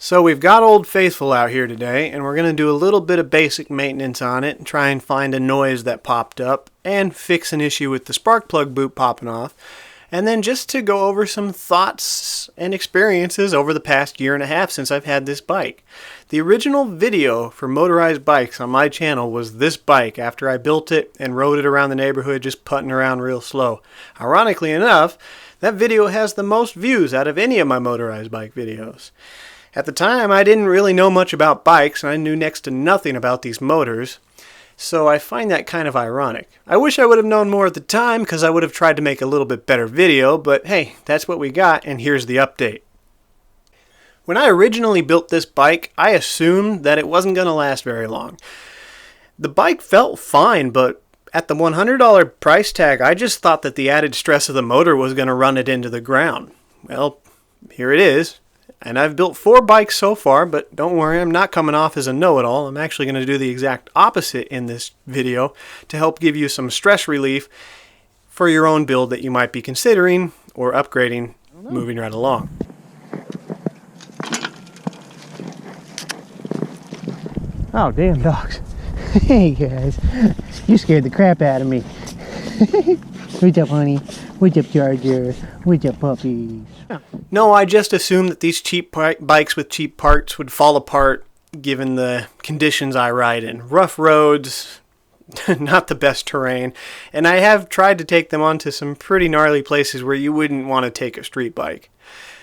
So we've got Old Faithful out here today, and we're going to do a little bit of basic maintenance on it and try and find a noise that popped up and fix an issue with the spark plug boot popping off. And then just to go over some thoughts and experiences over the past year and a half since I've had this bike. The original video for motorized bikes on my channel was this bike after I built it and rode it around the neighborhood just putting around real slow. Ironically enough, that video has the most views out of any of my motorized bike videos. At the time, I didn't really know much about bikes, and I knew next to nothing about these motors, so I find that kind of ironic. I wish I would have known more at the time, because I would have tried to make a little bit better video, but hey, that's what we got, and here's the update. When I originally built this bike, I assumed that it wasn't going to last very long. The bike felt fine, but at the $100 price tag, I just thought that the added stress of the motor was going to run it into the ground. Well, here it is. And I've built 4 bikes so far, but don't worry, I'm not coming off as a know-it-all. I'm actually going to do the exact opposite in this video to help give you some stress relief for your own build that you might be considering or upgrading moving right along. Oh, damn dogs. Hey guys, you scared the crap out of me. What's up, honey? What's up, Charger? What's up, puppies? No, I just assumed that these cheap bikes with cheap parts would fall apart given the conditions I ride in. Rough roads, not the best terrain, and I have tried to take them onto some pretty gnarly places where you wouldn't want to take a street bike.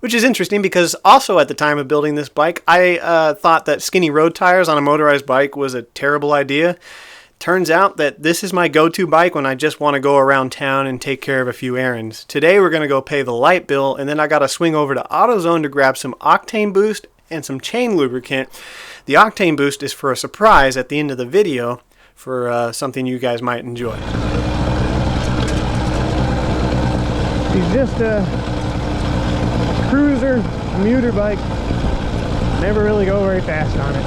Which is interesting because also at the time of building this bike, I thought that skinny road tires on a motorized bike was a terrible idea. Turns out that this is my go-to bike when I just want to go around town and take care of a few errands. Today we're going to go pay the light bill, and then I got to swing over to AutoZone to grab some octane boost and some chain lubricant. The octane boost is for a surprise at the end of the video for something you guys might enjoy. She's just a cruiser, commuter bike. Never really go very fast on it.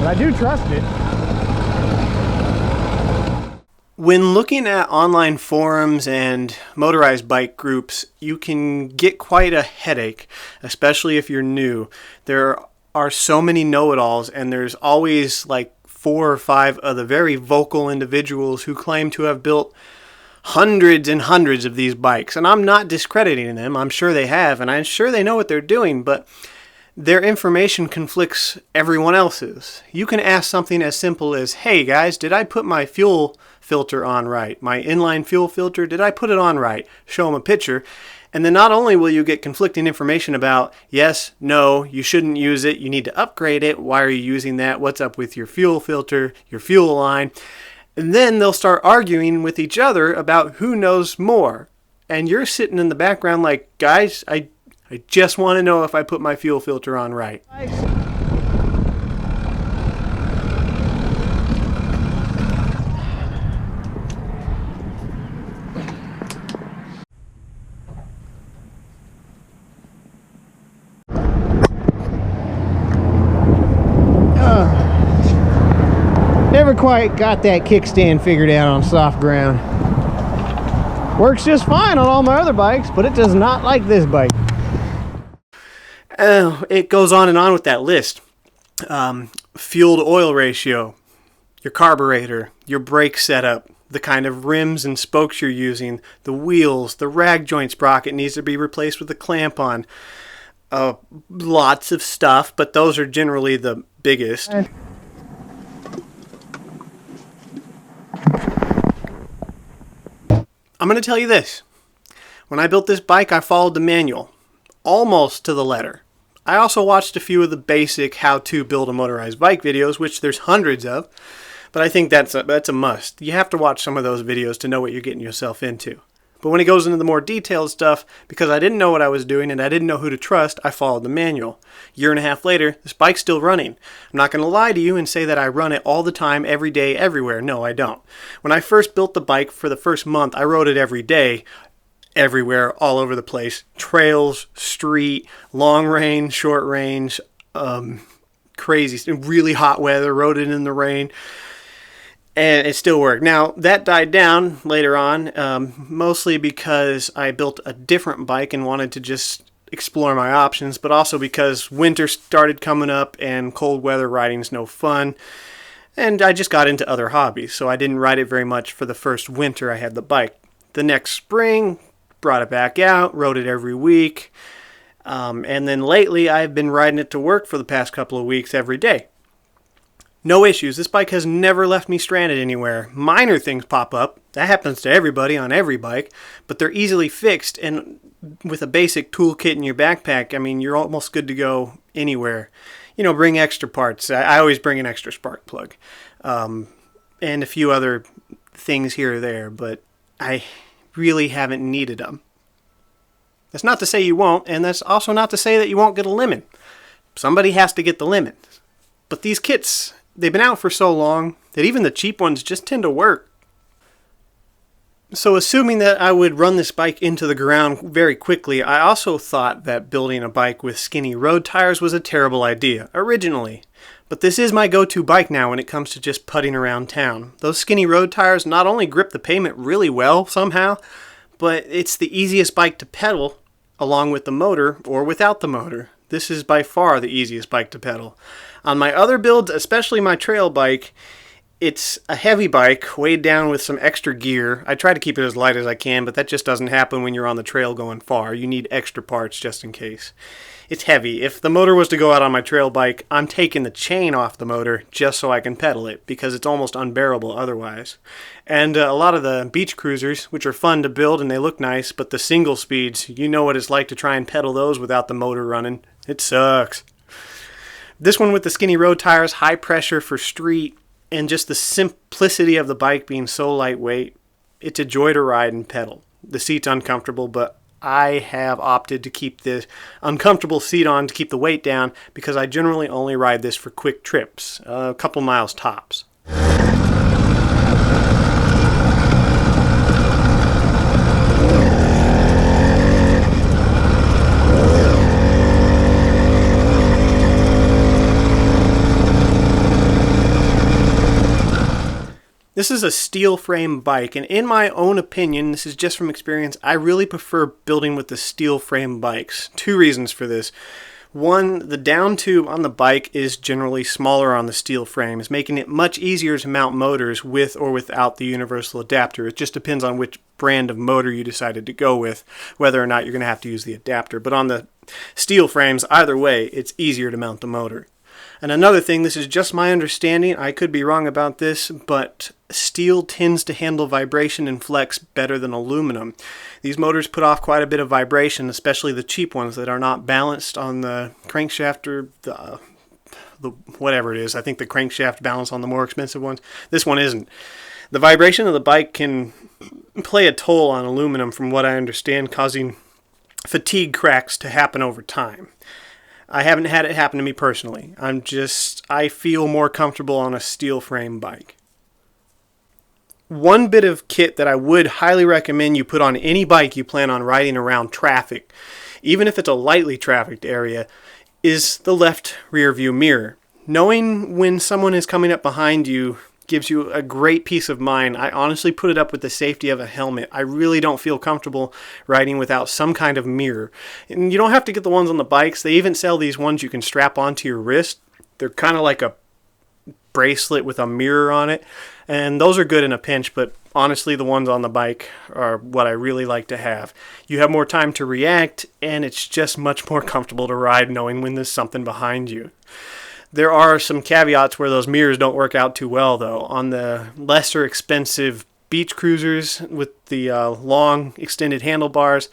But I do trust it. When looking at online forums and motorized bike groups, you can get quite a headache, especially if you're new. There are so many know-it-alls, and there's always like 4 or 5 of the very vocal individuals who claim to have built hundreds and hundreds of these bikes. And I'm not discrediting them. I'm sure they have, and I'm sure they know what they're doing, but their information conflicts everyone else's. You can ask something as simple as, hey guys, did I put my fuel filter on right? My inline fuel filter, did I put it on right? Show them a picture. And then not only will you get conflicting information about, yes, no, you shouldn't use it, you need to upgrade it, why are you using that, what's up with your fuel filter, your fuel line, and then they'll start arguing with each other about who knows more. And you're sitting in the background like, guys, I just want to know if I put my fuel filter on right. Never quite got that kickstand figured out on soft ground. Works just fine on all my other bikes, but it does not like this bike. It goes on and on with that list. Fuel to oil ratio, your carburetor, your brake setup, the kind of rims and spokes you're using, the wheels, the rag joint sprocket needs to be replaced with a clamp on. Lots of stuff, but those are generally the biggest. I'm going to tell you this. When I built this bike, I followed the manual, almost to the letter. I also watched a few of the basic how to build a motorized bike videos, which there's hundreds of, but I think that's a must. You have to watch some of those videos to know what you're getting yourself into. But when it goes into the more detailed stuff, because I didn't know what I was doing and I didn't know who to trust, I followed the manual. A year and a half later, this bike's still running. I'm not going to lie to you and say that I run it all the time, every day, everywhere. No, I don't. When I first built the bike for the first month, I rode it every day, everywhere, all over the place. Trails, street, long range, short range, crazy, really hot weather, rode it in the rain. And it still worked. Now, that died down later on, mostly because I built a different bike and wanted to just explore my options, but also because winter started coming up and cold weather riding's no fun. And I just got into other hobbies, so I didn't ride it very much for the first winter I had the bike. The next spring, brought it back out, rode it every week. And then lately, I've been riding it to work for the past couple of weeks every day. No issues. This bike has never left me stranded anywhere. Minor things pop up. That happens to everybody on every bike, but they're easily fixed. And with a basic toolkit in your backpack, I mean, you're almost good to go anywhere. You know, bring extra parts. I always bring an extra spark plug. And a few other things here or there, but I really haven't needed them. That's not to say you won't, and that's also not to say that you won't get a lemon. Somebody has to get the lemon. But these kits, they've been out for so long that even the cheap ones just tend to work. So assuming that I would run this bike into the ground very quickly, I also thought that building a bike with skinny road tires was a terrible idea, originally. But this is my go-to bike now when it comes to just putting around town. Those skinny road tires not only grip the pavement really well somehow, but it's the easiest bike to pedal along with the motor or without the motor. This is by far the easiest bike to pedal. On my other builds, especially my trail bike, it's a heavy bike weighed down with some extra gear. I try to keep it as light as I can, but that just doesn't happen when you're on the trail going far. You need extra parts just in case. It's heavy. If the motor was to go out on my trail bike, I'm taking the chain off the motor just so I can pedal it because it's almost unbearable otherwise. And a lot of the beach cruisers, which are fun to build and they look nice, but the single speeds, you know what it's like to try and pedal those without the motor running. It sucks. This one with the skinny road tires, high pressure for street, and just the simplicity of the bike being so lightweight, it's a joy to ride and pedal. The seat's uncomfortable, but I have opted to keep this uncomfortable seat on to keep the weight down because I generally only ride this for quick trips, a couple miles tops. This is a steel frame bike, and in my own opinion, this is just from experience, I really prefer building with the steel frame bikes. Two reasons for this. One, the down tube on the bike is generally smaller on the steel frames, making it much easier to mount motors with or without the universal adapter. It just depends on which brand of motor you decided to go with, whether or not you're going to have to use the adapter. But on the steel frames, either way, it's easier to mount the motor. And another thing, this is just my understanding, I could be wrong about this, but steel tends to handle vibration and flex better than aluminum. These motors put off quite a bit of vibration, especially the cheap ones that are not balanced on the crankshaft or the whatever it is. I think the crankshaft balance on the more expensive ones. This one isn't. The vibration of the bike can play a toll on aluminum from what I understand, causing fatigue cracks to happen over time. I haven't had it happen to me personally. I feel more comfortable on a steel frame bike. One bit of kit that I would highly recommend you put on any bike you plan on riding around traffic, even if it's a lightly trafficked area, is the left rear view mirror. Knowing when someone is coming up behind you gives you a great peace of mind. I honestly put it up with the safety of a helmet. I really don't feel comfortable riding without some kind of mirror. And you don't have to get the ones on the bikes. They even sell these ones you can strap onto your wrist. They're kind of like a bracelet with a mirror on it. And those are good in a pinch, but honestly, the ones on the bike are what I really like to have. You have more time to react, and it's just much more comfortable to ride knowing when there's something behind you. There are some caveats where those mirrors don't work out too well, though. On the lesser expensive beach cruisers with the long extended handlebars,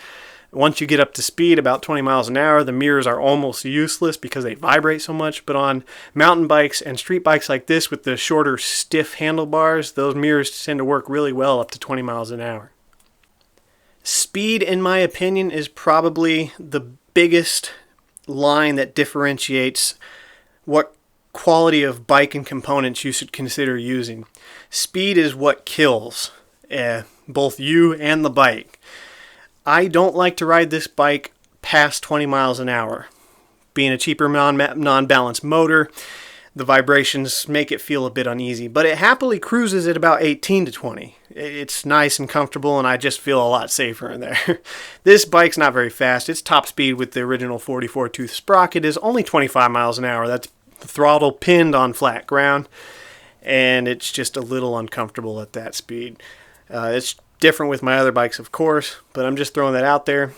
once you get up to speed, about 20 miles an hour, the mirrors are almost useless because they vibrate so much. But on mountain bikes and street bikes like this with the shorter, stiff handlebars, those mirrors tend to work really well up to 20 miles an hour. Speed, in my opinion, is probably the biggest line that differentiates what quality of bike and components you should consider using. Speed is what kills both you and the bike. I don't like to ride this bike past 20 miles an hour. Being a cheaper non-balanced motor, the vibrations make it feel a bit uneasy, but it happily cruises at about 18 to 20. It's nice and comfortable, and I just feel a lot safer in there. This bike's not very fast. Its top speed with the original 44 tooth sprocket is only 25 miles an hour. That's the throttle pinned on flat ground, and it's just a little uncomfortable at that speed. It's different with my other bikes, of course, but I'm just throwing that out there.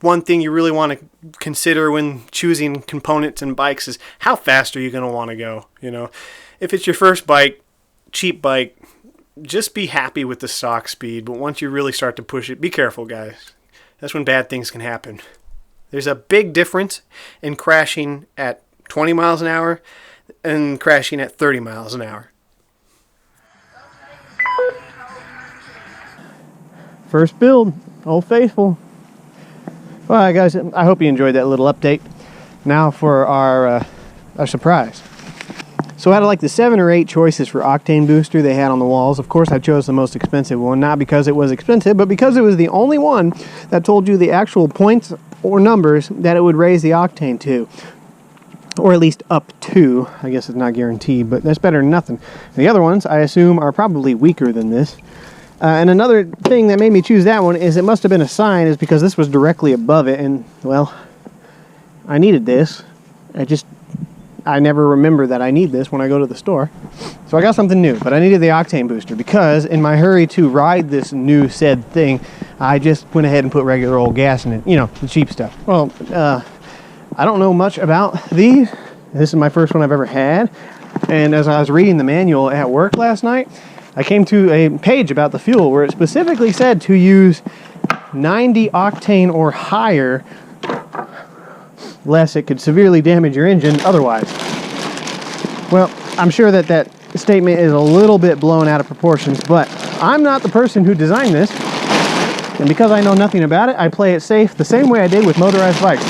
One thing you really want to consider when choosing components and bikes is how fast are you going to want to go. You know, if it's your first bike, cheap bike, just be happy with the stock speed. But once you really start to push it, be careful, guys. That's when bad things can happen. There's a big difference in crashing at 20 miles an hour and crashing at 30 miles an hour. First build, Old Faithful. All right, guys, I hope you enjoyed that little update. Now for our surprise. So out of like the 7 or 8 choices for octane booster they had on the walls, of course I chose the most expensive one, not because it was expensive, but because it was the only one that told you the actual points or numbers that it would raise the octane to. Or at least up to. I guess it's not guaranteed, but that's better than nothing. The other ones, I assume, are probably weaker than this. And another thing that made me choose that one is it must have been a sign, is because this was directly above it, and, well, I needed this. I never remember that I need this when I go to the store. So I got something new, but I needed the octane booster because in my hurry to ride this new said thing, I just went ahead and put regular old gas in it, you know, the cheap stuff. Well, I don't know much about these. This is my first one I've ever had, and as I was reading the manual at work last night, I came to a page about the fuel where it specifically said to use 90 octane or higher, lest it could severely damage your engine otherwise. Well, I'm sure that that statement is a little bit blown out of proportions, but I'm not the person who designed this, and because I know nothing about it, I play it safe the same way I did with motorized bikes.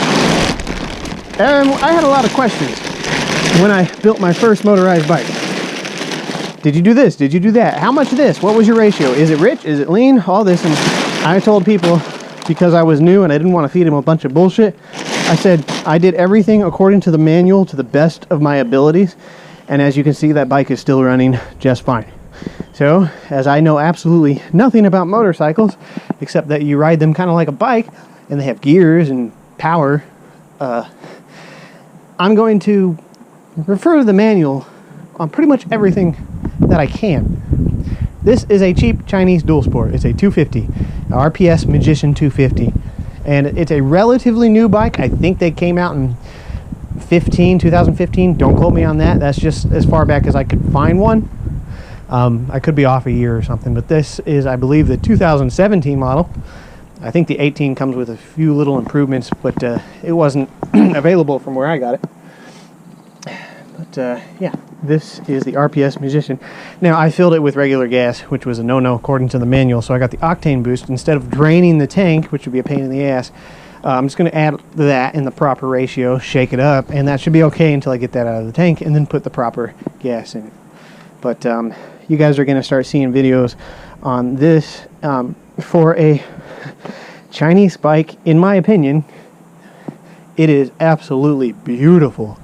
And I had a lot of questions when I built my first motorized bike. Did you do this? Did you do that? How much of this? What was your ratio? Is it rich? Is it lean? All this. And I told people, because I was new and I didn't want to feed them a bunch of bullshit, I said I did everything according to the manual to the best of my abilities. And as you can see, that bike is still running just fine. So, as I know absolutely nothing about motorcycles, except that you ride them kind of like a bike, and they have gears and power, I'm going to refer to the manual on pretty much everything that I can. This is a cheap Chinese dual sport. It's a 250, RPS Magician 250, and it's a relatively new bike. I think they came out in 2015. Don't quote me on that. That's just as far back as I could find one. I could be off a year or something, but this is, I believe, the 2017 model. I think the 18 comes with a few little improvements, but it wasn't available from where I got it. But yeah, this is the RPS Magician. Now, I filled it with regular gas, which was a no-no according to the manual, so I got the octane boost. Instead of draining the tank, which would be a pain in the ass, I'm just going to add that in the proper ratio, shake it up, and that should be okay until I get that out of the tank, and then put the proper gas in it. But you guys are going to start seeing videos on this for a Chinese bike. In my opinion, it is absolutely beautiful,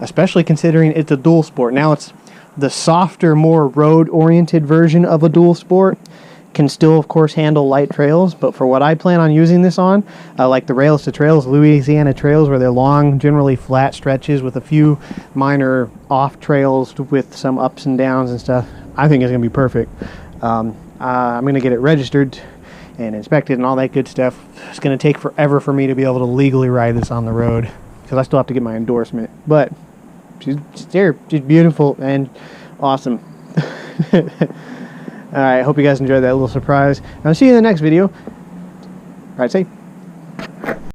especially considering it's a dual sport. Now, it's the softer, more road-oriented version of a dual sport. Can still, of course, handle light trails, but for what I plan on using this on, like the Rails to Trails, Louisiana trails, where they're long, generally flat stretches with a few minor off trails with some ups and downs and stuff, I think it's going to be perfect. I'm going to get it registered and inspected and all that good stuff. It's going to take forever for me to be able to legally ride this on the road, because I still have to get my endorsement, but she's there. She's beautiful and awesome. Alright, hope you guys enjoyed that little surprise. I'll see you in the next video. Alright, safe.